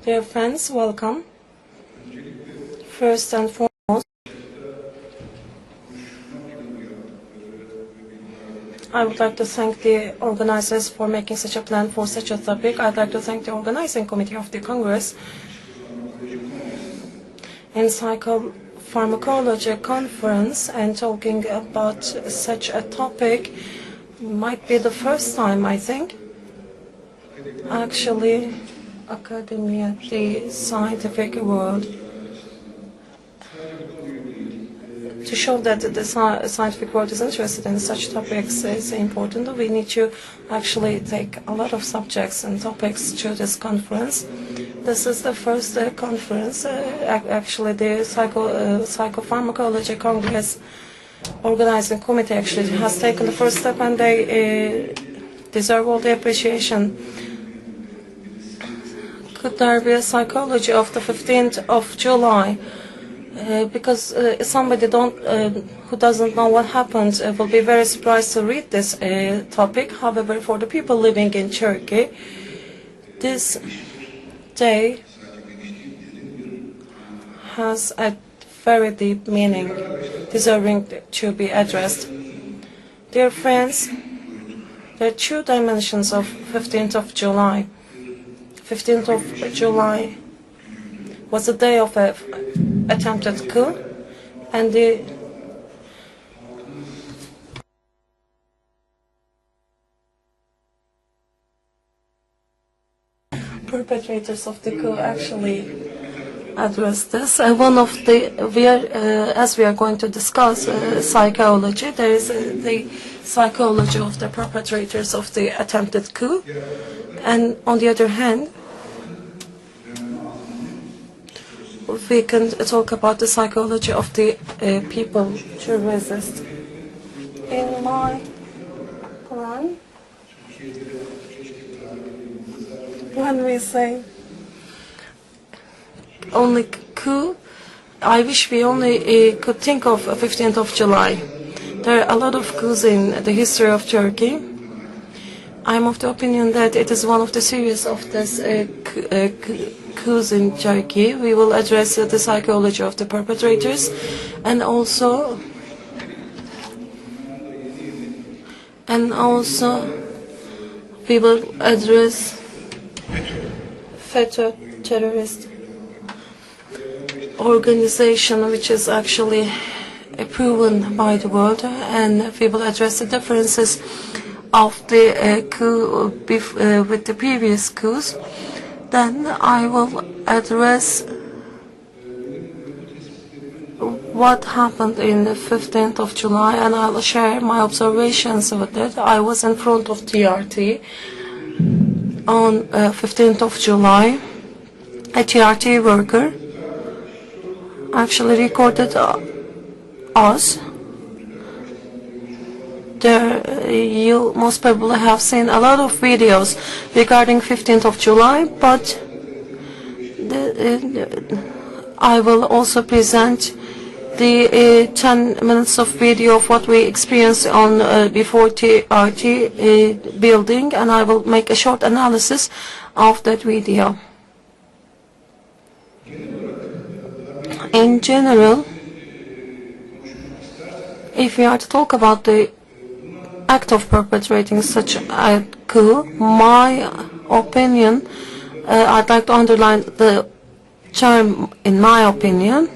Dear friends, welcome. First and foremost, I would like to thank the organizers for making such a plan for such a topic. I'd like to thank the organizing committee of the Congress. In Psychopharmacology conference and talking about such a topic might be the first time, I think. Actually, academia, the scientific world, to show that the scientific world is interested in such topics is important. We need to actually take a lot of subjects and topics to this conference. This is the first conference, actually the Psychopharmacology Congress organizing committee actually has taken the first step, and they deserve all the appreciation. Could there be a psychology of the 15th of July? Because somebody who doesn't know what happened will be very surprised to read this topic. However, for the people living in Turkey, this day has a very deep meaning, deserving to be addressed. Dear friends, there are two dimensions of 15th of July. 15th of July was the day of an attempted coup, and the perpetrators of the coup actually addressed this. As we are going to discuss psychology, there is the psychology of the perpetrators of the attempted coup, and on the other hand, we can talk about the psychology of the people to resist. In my plan, when we say only coup, I wish we only could think of 15th of July. There are a lot of coups in the history of Turkey. I'm of the opinion that it is one of the series of this coups in Turkey. We will address the psychology of the perpetrators, and also we will address FETÖ terrorist organization, which is actually proven by the world, and we will address the differences of the coup with the previous coups. Then I will address what happened in the 15th of July, and I will share my observations with it. I was in front of TRT on 15th of July. A TRT worker actually recorded us. You most probably have seen a lot of videos regarding 15th of July, but I will also present the 10 minutes of video of what we experienced on before TRT building, and I will make a short analysis of that video. In general, if we are to talk about the act of perpetrating such a coup, my opinion, I'd like to underline the term "in my opinion,"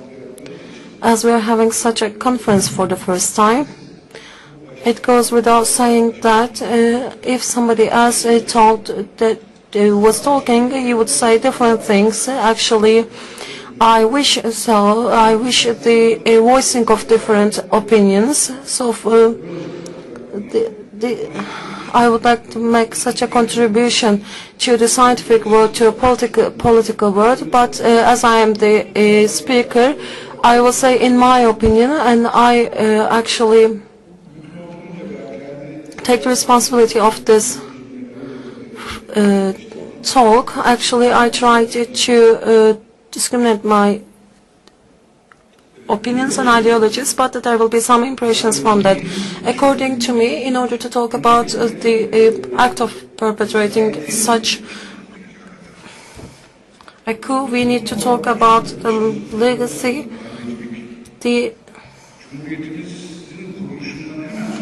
as we are having such a conference for the first time. It goes without saying that if somebody else was talking, you would say different things. Actually, I wish so. I wish the voicing of different opinions. So I would like to make such a contribution to the scientific world, to a political world. But as I am the speaker, I will say in my opinion, and I actually take the responsibility of this talk. Actually, I tried to discriminate my opinions and ideologies, but there will be some impressions from that. According to me, in order to talk about the act of perpetrating such a coup, we need to talk about the legacy, the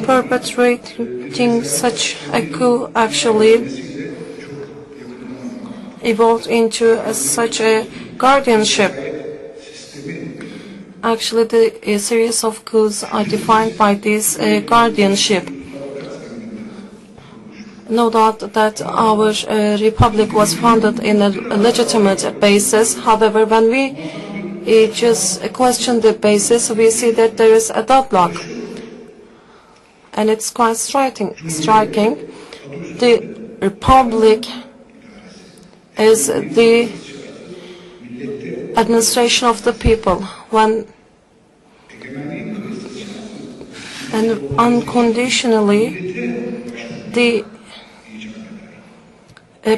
perpetrating such a coup actually evolved into such a guardianship. Actually, the series of coups are defined by this guardianship. No doubt that our republic was founded in a legitimate basis. However, when we just question the basis, we see that there is a deadlock. And it's quite striking. The republic is the administration of the people, and unconditionally the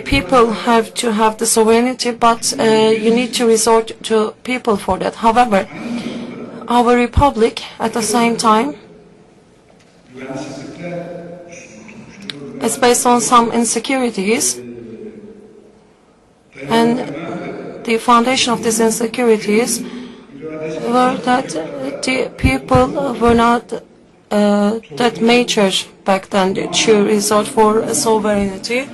people have to have the sovereignty, but you need to resort to people for that. However, our republic at the same time is based on some insecurities, and the foundation of these insecurities were that the people were not that mature back then to resort for sovereignty.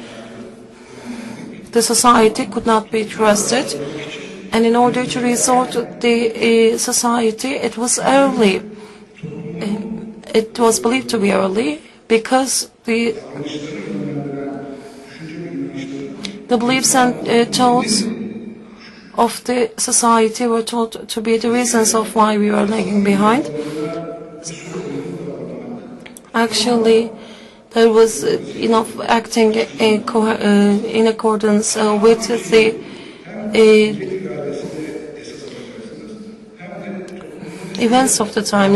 The society could not be trusted, and in order to resort to the society, it was early. It was believed to be early because the beliefs and thoughts of the society were thought to be the reasons of why we were lagging behind. Actually, there was enough acting in accordance with the events of the time.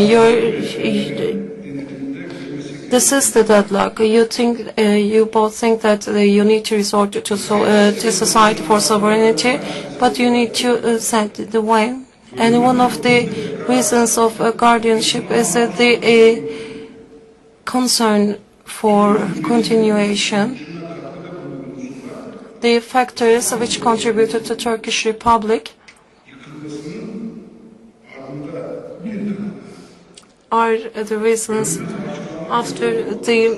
This is the deadlock. You both think that you need to resort to society for sovereignty, but you need to set the way. And one of the reasons of guardianship is the concern for continuation. The factors which contributed to Turkish Republic are the reasons after the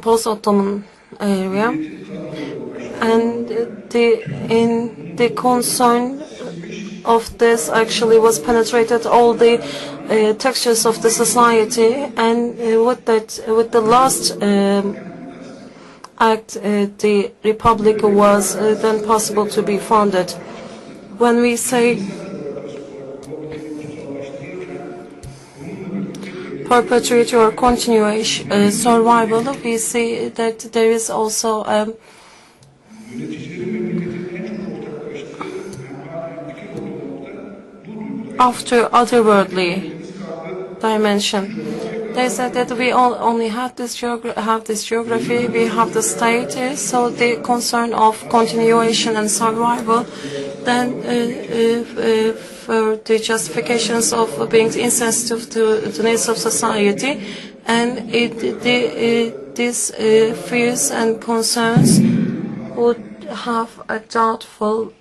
post-Ottoman area, and the concern of this actually was penetrated all the textures of the society, and with the last act, the republic was then possible to be founded. When we say perpetuity or continuation, survival, we see that there is also after otherworldly dimension. They said that we only have this geography, we have the state, so the concern of continuation and survival, then for the justifications of being insensitive to the needs of society, and these fears and concerns would have a doubtful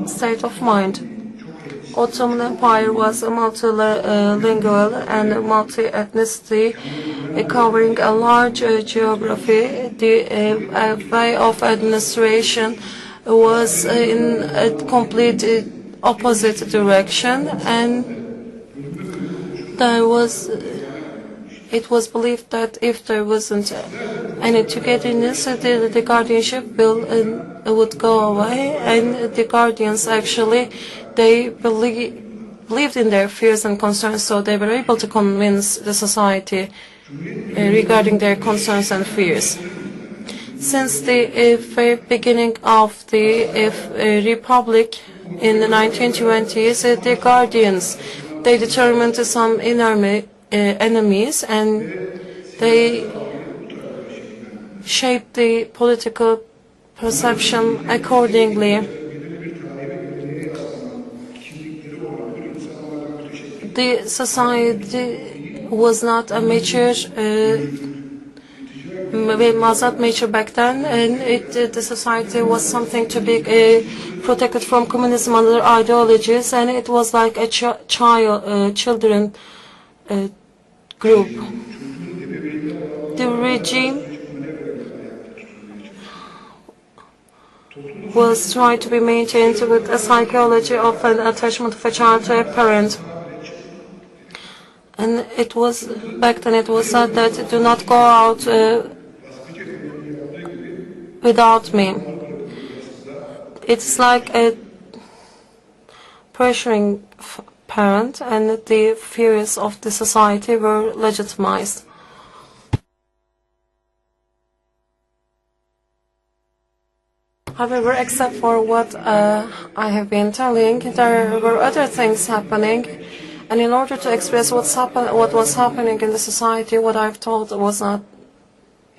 state of mind. Ottoman Empire was multilingual and multi-ethnicity, covering a large geography. The way of administration was in a complete opposite direction, and it was believed that if there wasn't any togetherness, the guardianship would go away, and the guardians actually, they believed in their fears and concerns, so they were able to convince the society regarding their concerns and fears. Since the very beginning of the Republic in the 1920s, the guardians, they determined some enemies, and they shaped the political perception accordingly. The society was not a mature was not major back then, and the society was something to be protected from communism and other ideologies, and it was like a children group. The regime was trying to be maintained with a psychology of an attachment of a child to a parent. And it was, back then it was said that do not go out without me. It's like a pressuring parent, and the fears of the society were legitimized. However, except for what I have been telling, there were other things happening, and in order to express what was happening in the society, what I've told was not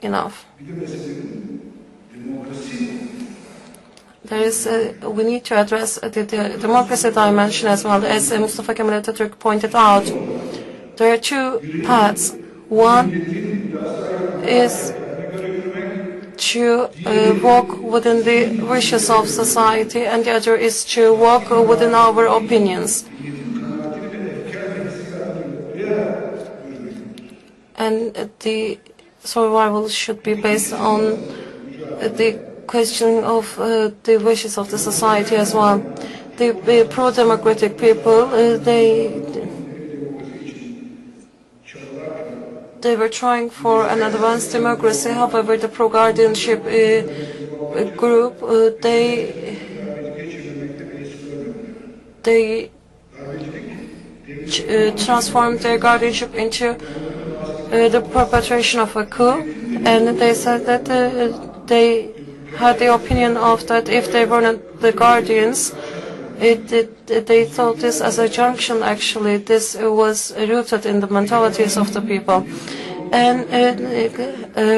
enough. We need to address the democracy dimension as well. As Mustafa Kemal Atatürk pointed out, there are two paths. One is to walk within the wishes of society, and the other is to walk within our opinions. And the survival should be based on the question of the wishes of the society as well. The pro-democratic people, they were trying for an advanced democracy. However, the pro-guardianship group, they transformed their guardianship into the perpetration of a coup, and they said that they had the opinion of that if they were not the guardians, they thought this as a junction. Actually, this was rooted in the mentalities of the people, and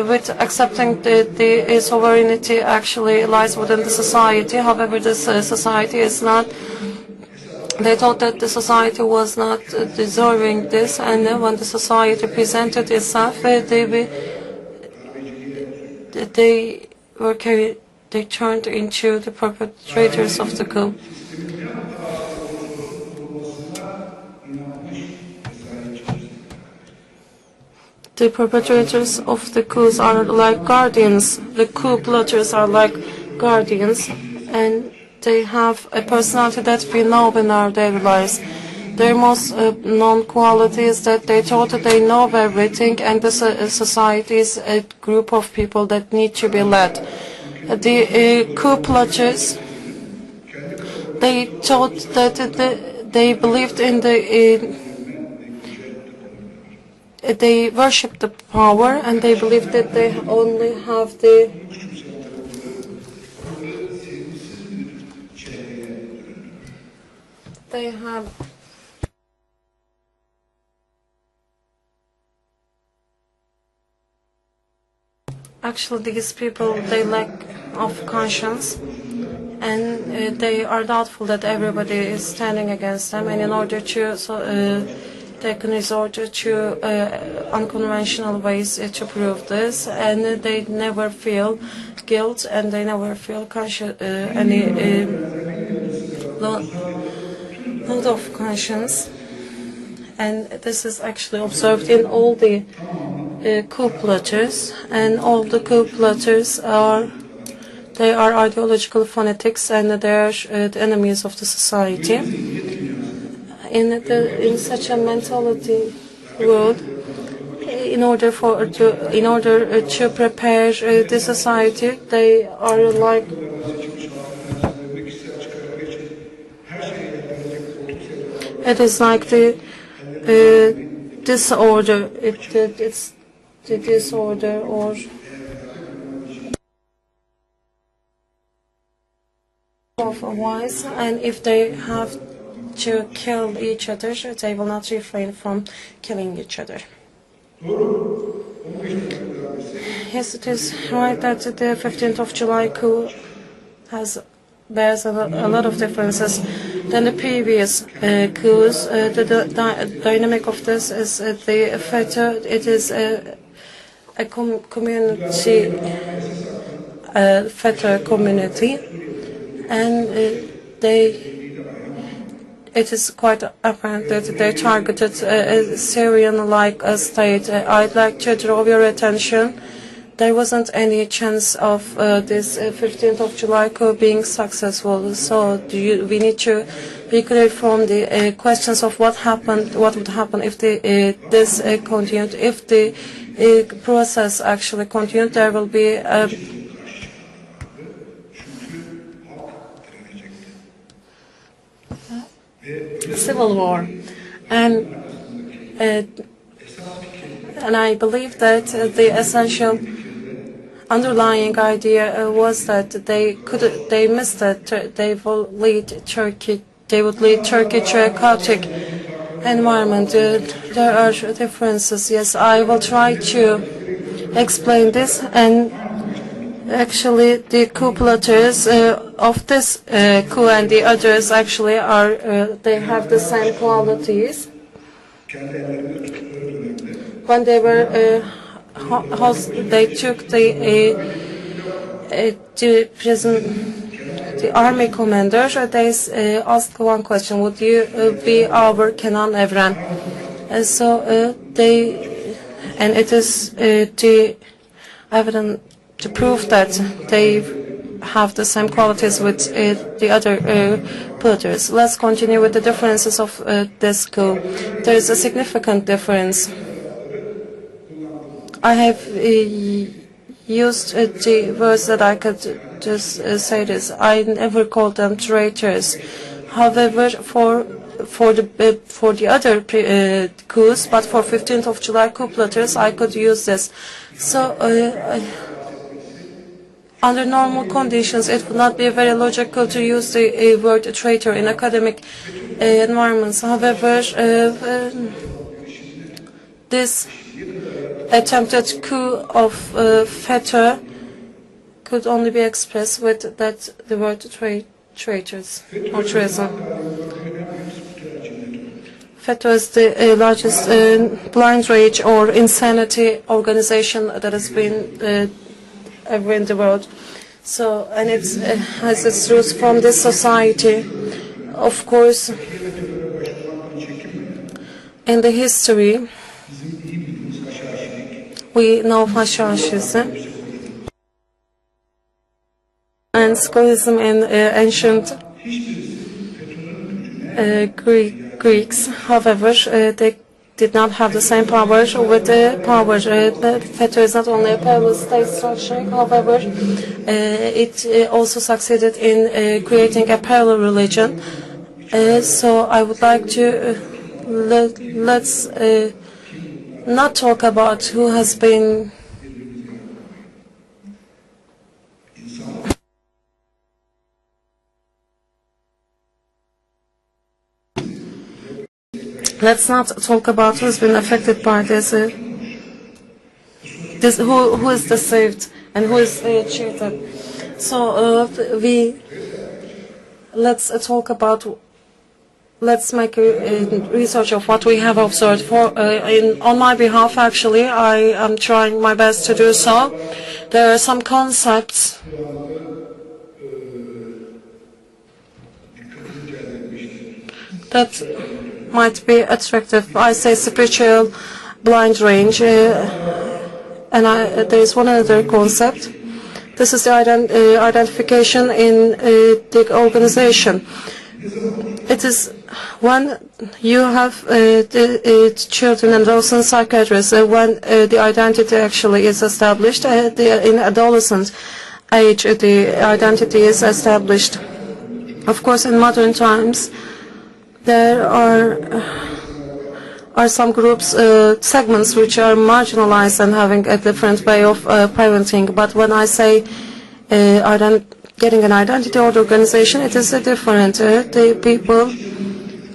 with accepting the sovereignty actually lies within the society. However, this society is not. They thought that the society was not deserving this, and then when the society presented itself, they turned into the perpetrators of the coup. The perpetrators of the coups are like guardians. The coup plotters are like guardians, and they have a personality that we know in our daily lives. Their most known quality is that they thought that they know everything, and the society is a group of people that need to be led. The coup plotters, they thought that they believed in they worshipped the power, and they believed that they only have actually these people, they lack of conscience, and they are doubtful that everybody is standing against them, and in order to they can resort to unconventional ways to prove this, and they never feel guilt, and they never feel any load of conscience. And this is actually observed in all the coup plotters, and all the coup plotters are ideological fanatics, and they are the enemies of the society. In such a mentality world, in order to prepare the society, they are like it is like the disorder. It's the disorder or of a wise, and if they have to kill each other, they will not refrain from killing each other. Yes, it is right that the 15th of July coup bears a lot of differences than the previous coups. The dynamic of this is the factor. It is a community, FETÖ community, and it is quite apparent that they targeted a Syrian-like state. I'd like to draw your attention. There wasn't any chance of this 15th of July coup being successful. So we need to be clear from the questions of what would happen if this continued. If the process actually continued, there will be civil war, and I believe that the essential underlying idea was that they missed that they would lead Turkey to a chaotic environment. There are differences. Yes, I will try to explain this, and actually the coup plotters of this coup and the others actually they have the same qualities. When they were they took the army commander, they asked one question: would you be our Kenan Evren? And so and it is the evidence to prove that they have the same qualities with the other plotters. Let's continue with the differences of this coup. There is a significant difference. I have used the words that I could just say this. I never called them traitors. However, for the other coups, but for 15th of July coup plotters, I could use this. So under normal conditions, it would not be very logical to use the word traitor in academic environments. However, this attempted coup of FETÖ could only be expressed with the word traitors or treason. FETÖ is the largest blind rage or insanity organization that has been ever in the world. So, and it has its roots from this society. Of course, in the history, we know fascism and Scholism in ancient Greeks. However, they did not have the same power with the power. FETÖ is not only a parallel state structure, however, it also succeeded in creating a parallel religion. So I would like to let's not talk about who has been let's not talk about who's been affected by this, who is deceived and who is cheated. So let's make a research of what we have observed. On my behalf, actually, I am trying my best to do so. There are some concepts that might be attractive. I say spiritual blind range, and there is one other concept. This is the identification in the organization. It is when you have the children and also psychiatrists, when the identity actually is established. In adolescent age, the identity is established. Of course, in modern times, there are some groups, segments which are marginalized and having a different way of parenting. But when I say getting an identity or organization, it is different.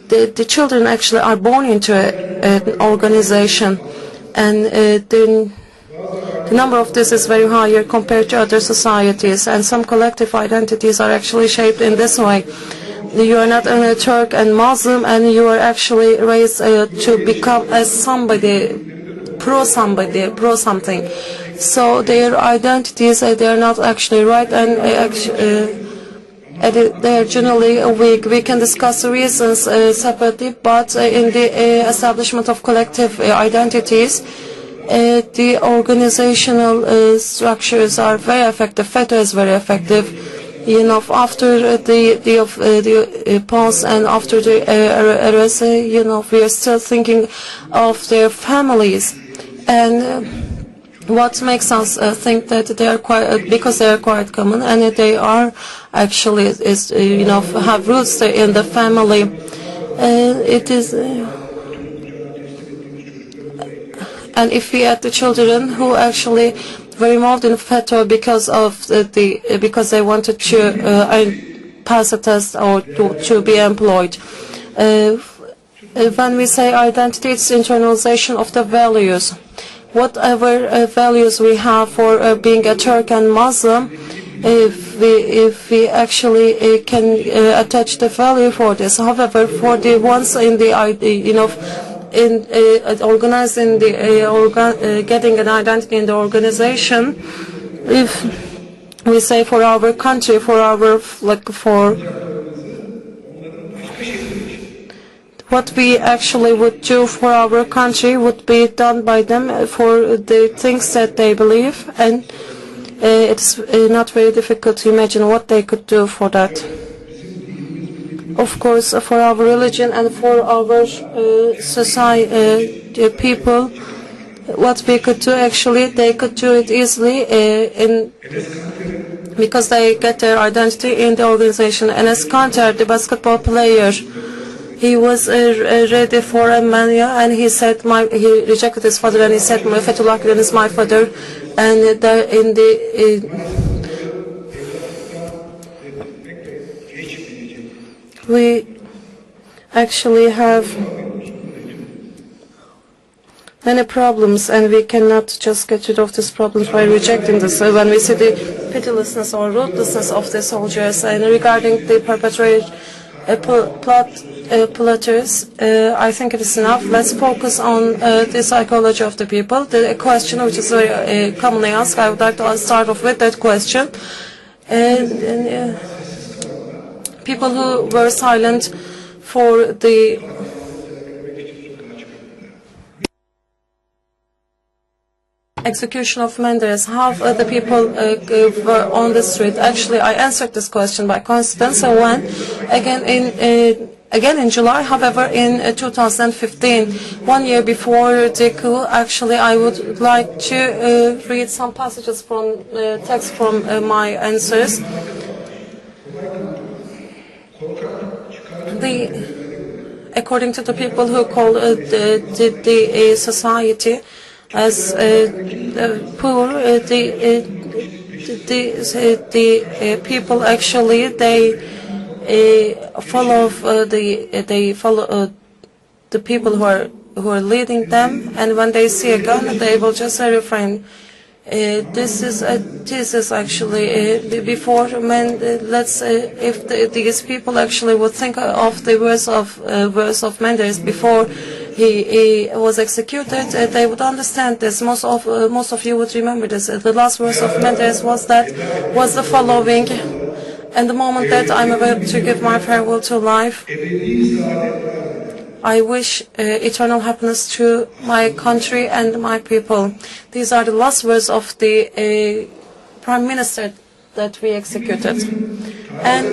The children actually are born into an organization, and the number of this is very higher compared to other societies, and some collective identities are actually shaped in this way. You are not only Turk and Muslim, and you are actually raised to become as somebody pro somebody, pro something. So their identities, they are not actually right, and they are generally weak. We can discuss the reasons separately, but in the establishment of collective identities, the organizational structures are very effective. FETA is very effective. You know, after the pause and after the arrest, you know, we are still thinking of their families, and what makes us think that they are quite because they are quite common, and they are actually you know, have roots in the family. It is. And if we add the children who actually were involved in FETA because of because they wanted to pass a test or to be employed. When we say identity, it's internalization of the values. Whatever values we have for being a Turk and Muslim, if we actually can attach the value for this. However, for the ones in the you know, in organizing the getting an identity in the organization, if we say for our country, for our for what we actually would do for our country would be done by them for the things that they believe, and it's not very difficult to imagine what they could do for that. Of course, for our religion and for our society, people, what we could do actually, they could do it easily because they get their identity in the organization. And as Kanter, the basketball player, he was ready for a mania, and he said, he rejected his father, and he said, Fethullah Gülen is my father, and in the we actually have many problems, and we cannot just get rid of these problems by rejecting this. So when we see the pitilessness or ruthlessness of the soldiers, and regarding the plotters, I think it is enough. Let's focus on the psychology of the people. The question which is very commonly asked, I would like to start off with that question. People who were silent for the execution of Menderes, half of the people were on the street. Actually, I answered this question by coincidence when, again in July, however, in 2015, 1 year before the coup, actually, I would like to read some passages from text from my answers. According to the people who call the society as poor, the people actually follow the people who are leading them, and when they see a gun, they will just refrain. This is actually before men. If these people actually would think of the verse of Menderes before he was executed, they would understand this. Most of you would remember this. The last verse of Menderes was the following: "And the moment that I'm about to give my farewell to life, I wish eternal happiness to my country and my people." These are the last words of the Prime Minister that we executed. And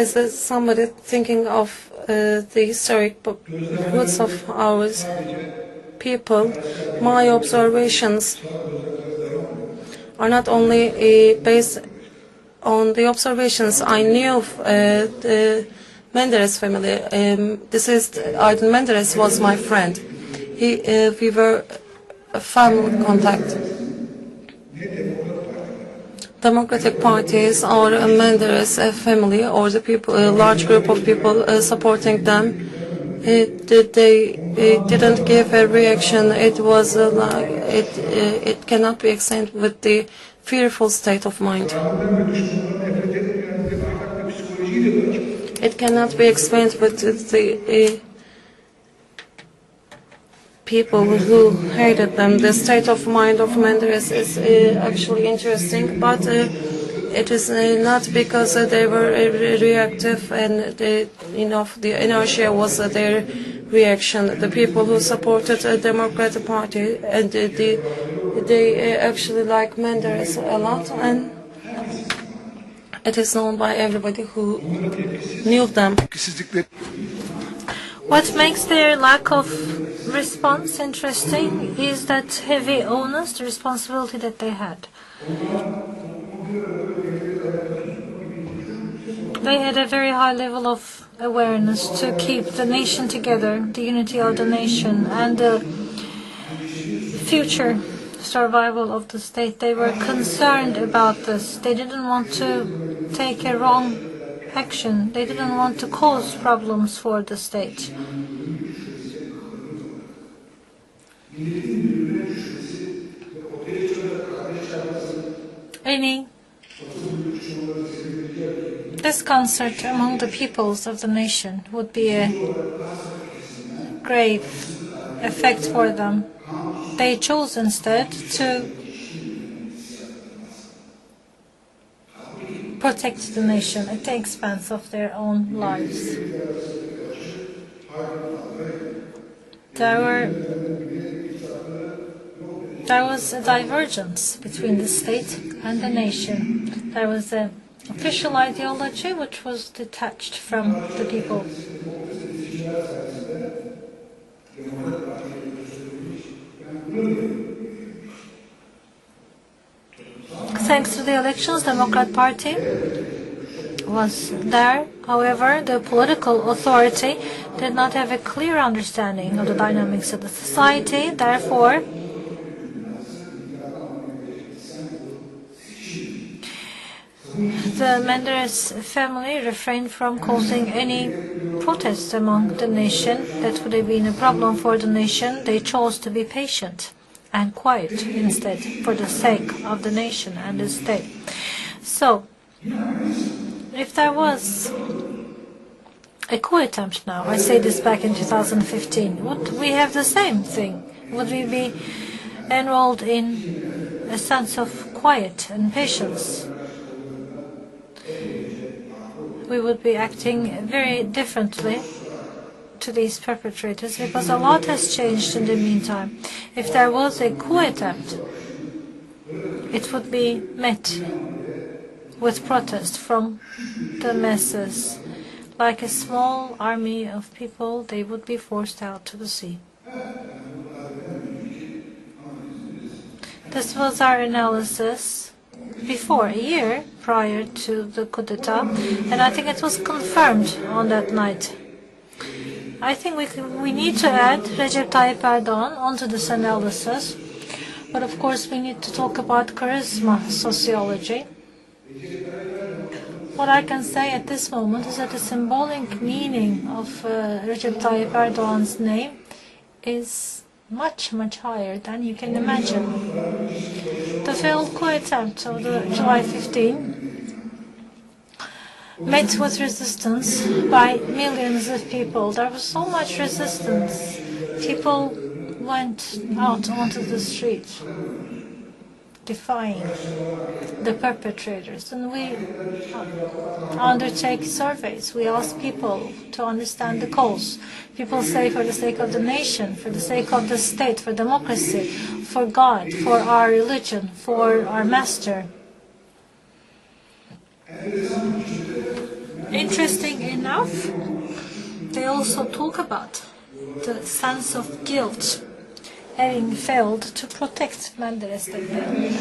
as somebody thinking of the historic roots of our people, my observations are not only based on the observations I knew of the Menderes family. Aydın Menderes was my friend. We were a family contact. Democratic parties or Menderes family or the people, a large group of people supporting them, they didn't give a reaction. It was it cannot be explained with the fearful state of mind. It cannot be explained with people who hated them. The state of mind of Menderes is actually interesting, but it is not because they were reactive and the inertia was their reaction. The people who supported the Democratic Party and they actually like Menderes a lot, and it is known by everybody who knew them. What makes their lack of response interesting is that heavy onus, the responsibility that they had. They had a very high level of awareness to keep the nation together, the unity of the nation, and the future survival of the state. They were concerned about this. They didn't want to take a wrong action. They didn't want to cause problems for the state. Any disconcert among the peoples of the nation would be a grave effect for them. They chose instead to protect the nation at the expense of their own lives. There was a divergence between the state and the nation. There was an official ideology which was detached from the people. Thanks to the elections, the Democrat Party was there. However, the political authority did not have a clear understanding of the dynamics of the society. Therefore, the Menderes family refrained from causing any protests among the nation. That would have been a problem for the nation. They chose to be patient and quiet instead, for the sake of the nation and the state. So, if there was a coup attempt now, I say this back in 2015, would we have the same thing? Would we be enrolled in a sense of quiet and patience? We would be acting very differently to these perpetrators, because a lot has changed in the meantime. If there was a coup attempt, it would be met with protest from the masses. Like a small army of people, they would be forced out to the sea. This was our analysis before, a year prior to the coup d'etat, and I think it was confirmed on that night. I think we need to add Recep Tayyip Erdoğan onto this analysis, but of course we need to talk about charisma sociology. What I can say at this moment is that the symbolic meaning of Recep Tayyip Erdoğan's name is much, much higher than you can imagine. The failed coup attempt of the July 15 met with resistance by millions of people. There was so much resistance. People went out onto the street defying the perpetrators. And we undertake surveys. We ask people to understand the cause. People say, for the sake of the nation, for the sake of the state, for democracy, for God, for our religion, for our master. Interesting enough, they also talk about the sense of guilt, having failed to protect Menderes that day.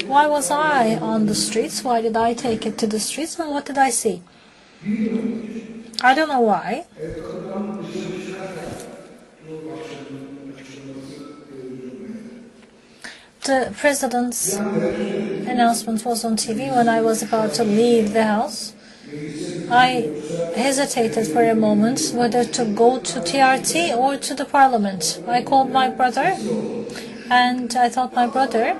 Why was I on the streets? Why did I take it to the streets? And what did I see? I don't know why. The president's announcement was on TV when I was about to leave the house. I hesitated for a moment whether to go to TRT or to the parliament. I called my brother, and I thought my brother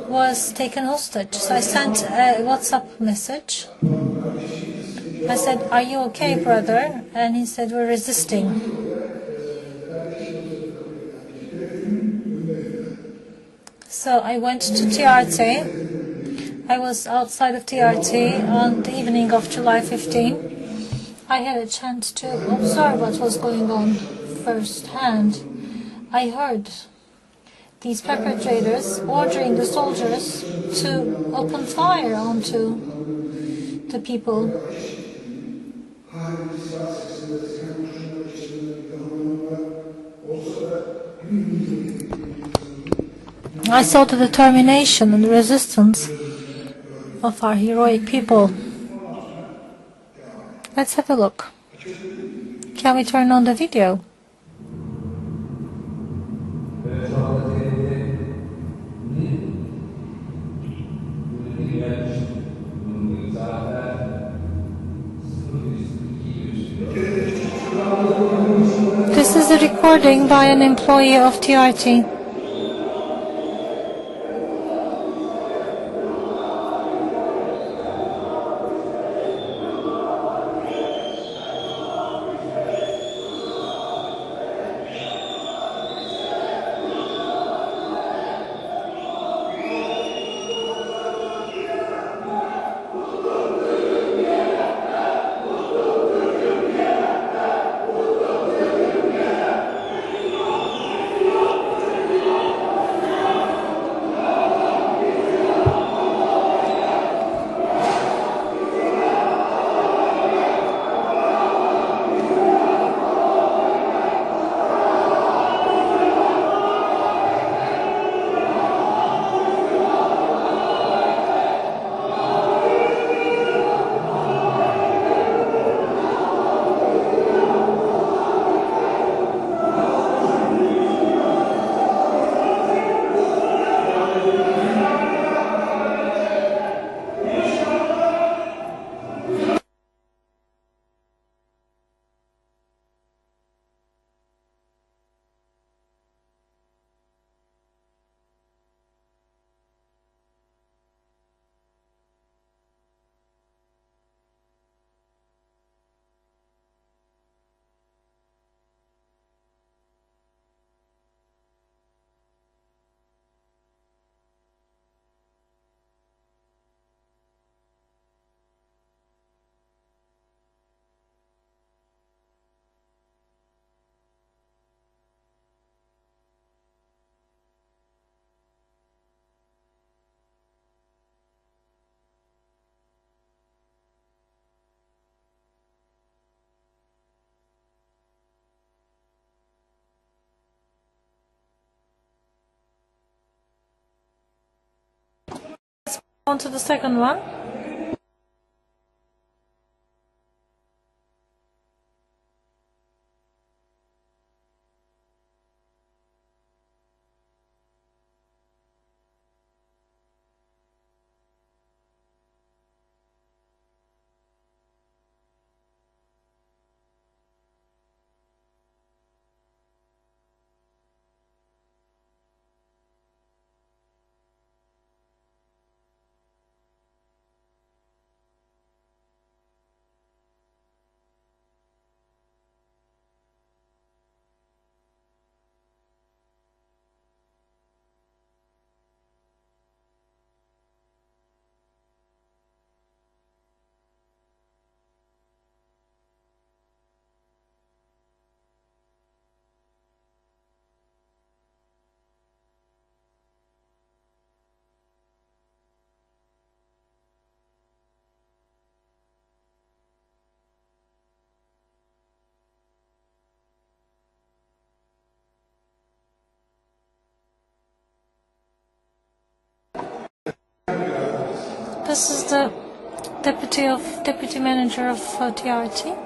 was taken hostage. So I sent a WhatsApp message. I said, "Are you okay, brother?" And he said, "We're resisting." So I went to TRT. I was outside of TRT on the evening of July 15. I had a chance to observe what was going on firsthand. I heard these perpetrators ordering the soldiers to open fire onto the people. I saw the determination and the resistance of our heroic people. Let's have a look. Can we turn on the video? This is a recording by an employee of TRT. On to the second one. This is the deputy manager of TRT.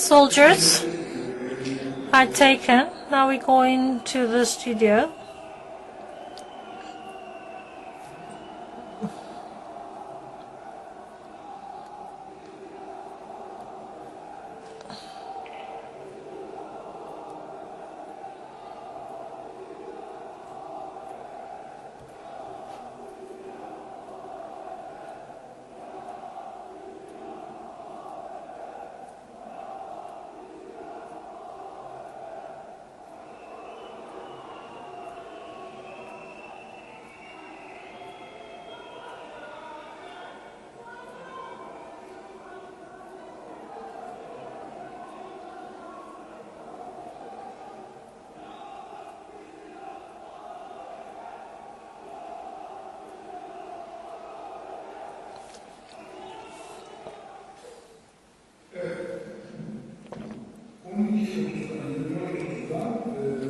soldiers are taken. Now we go into the studio.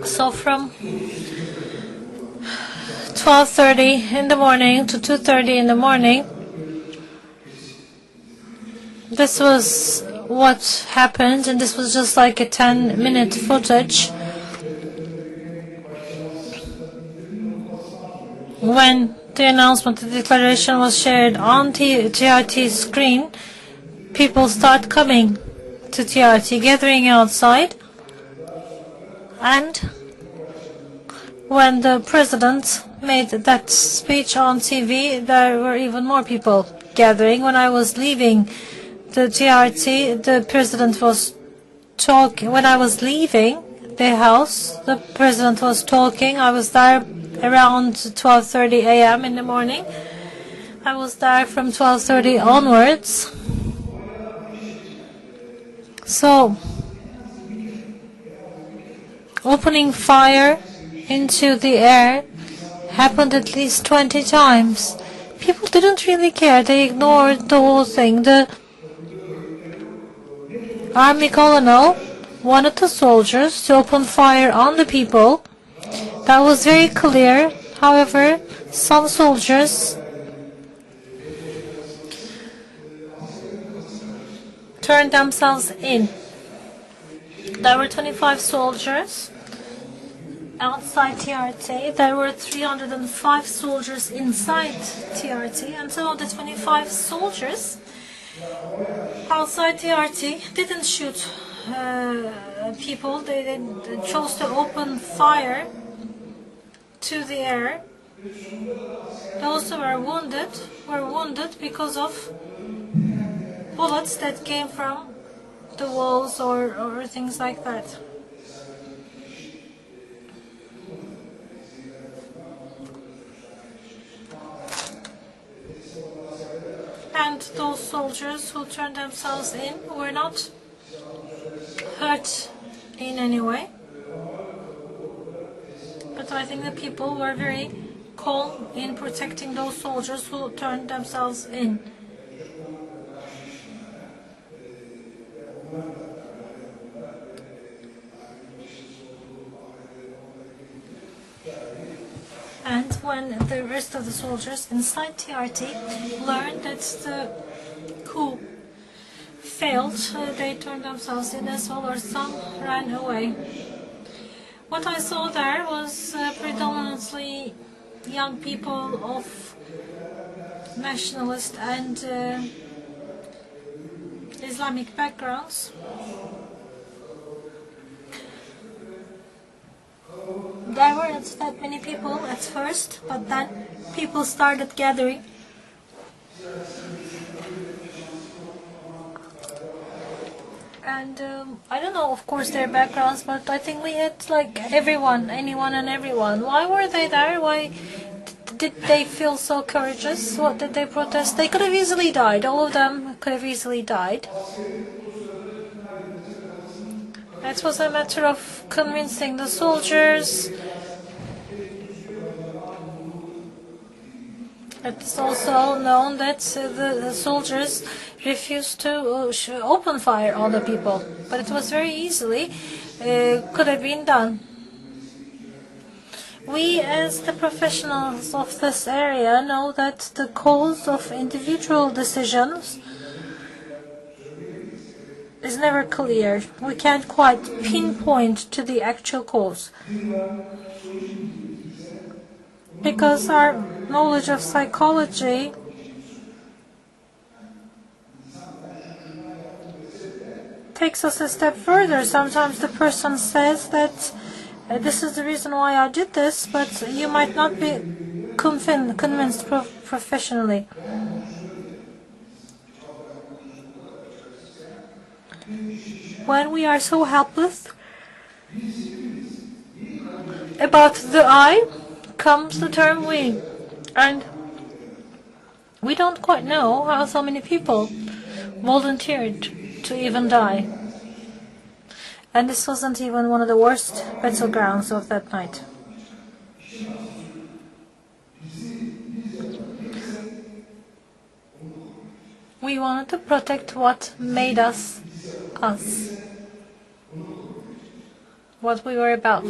So from 12:30 in the morning to 2:30 in the morning, this was what happened, and this was just like a 10-minute footage. When the announcement, the declaration was shared on TRT screen, people start coming to TRT, gathering outside, and when the president made that speech on TV, there were even more people gathering. When I was leaving the TRT, the president was talking. When I was leaving the house, the president was talking. I was there around 12:30 a.m. in the morning. I was there from 12:30 onwards. So, opening fire into the air happened at least 20 times. People didn't really care. They ignored the whole thing. The army colonel wanted the soldiers to open fire on the people. That was very clear. However, some soldiers turned themselves in. There were 25 soldiers outside TRT. There were 305 soldiers inside TRT, and some of the 25 soldiers outside TRT didn't shoot people. They chose to open fire to the air. Those who were wounded because of bullets that came from the walls or things like that. And those soldiers who turned themselves in were not hurt in any way. But I think the people were very calm in protecting those soldiers who turned themselves in. And when the rest of the soldiers inside TRT learned that the coup failed, they turned themselves in as well, or some ran away. What I saw there was predominantly young people of nationalist and Islamic backgrounds. There weren't that many people at first, but then people started gathering. And I don't know, of course, their backgrounds, but I think we had like everyone, anyone and everyone. Why were they there? Why did they feel so courageous? What did they protest? They could have easily died. All of them could have easily died. It was a matter of convincing the soldiers. It's also known that the soldiers refused to open fire on the people, but it was very easily could have been done. We, as the professionals of this area, know that the cause of individual decisions is never clear. We can't quite pinpoint to the actual cause, because our knowledge of psychology takes us a step further. Sometimes the person says that this is the reason why I did this, but you might not be convinced professionally. When we are so helpless about the I, comes the term we, and we don't quite know how so many people volunteered to even die. And this wasn't even one of the worst battlegrounds of that night. We wanted to protect what made us us, what we were about.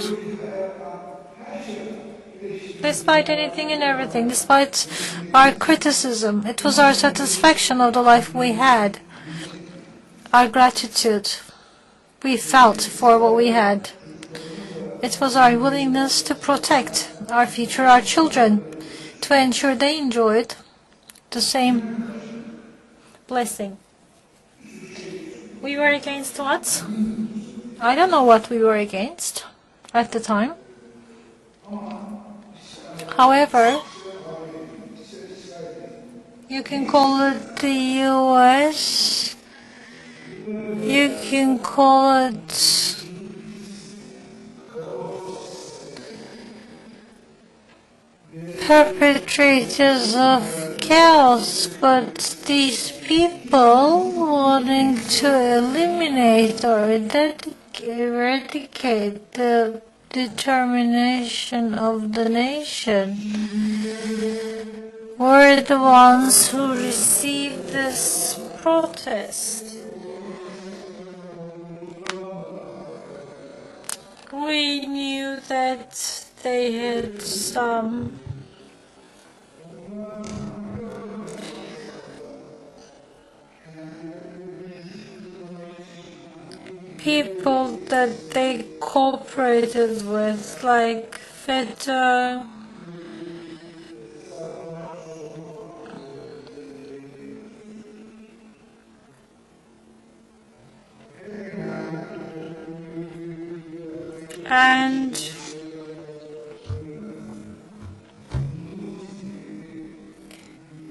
Despite anything and everything, despite our criticism, it was our satisfaction of the life we had, our gratitude we felt for what we had. It was our willingness to protect our future, our children, to ensure they enjoyed the same blessing. We were against what? I don't know what we were against at the time. However, you can call it the US, you can call it perpetrators of chaos, but these people wanting to eliminate or eradicate the determination of the nation were the ones who received this protest. We knew that they had some people that they cooperated with, like FETA, and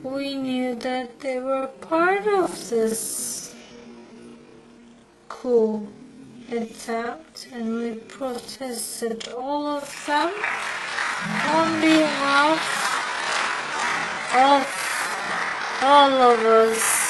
we knew that they were part of this coup attempt, and we protested, all of them, on behalf of all of us.